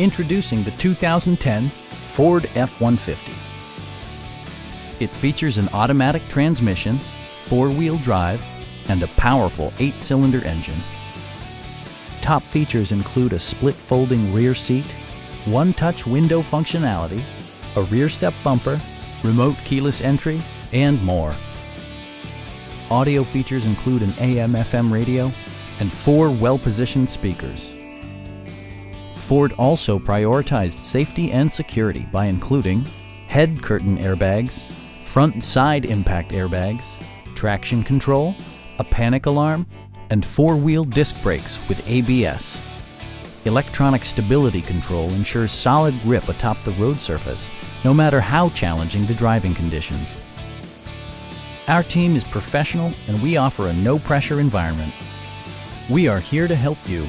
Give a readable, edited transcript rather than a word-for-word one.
Introducing the 2010 Ford F-150. It features an automatic transmission, four-wheel drive, and a powerful 8-cylinder engine. Top features include a split folding rear seat, one-touch window functionality, a rear step bumper, remote keyless entry, and more. Audio features include an AM/FM radio and 4 well-positioned speakers. Ford also prioritized safety and security by including head curtain airbags, front and side impact airbags, traction control, a panic alarm, and 4-wheel disc brakes with ABS. Electronic stability control ensures solid grip atop the road surface, no matter how challenging the driving conditions. Our team is professional and we offer a no-pressure environment. We are here to help you.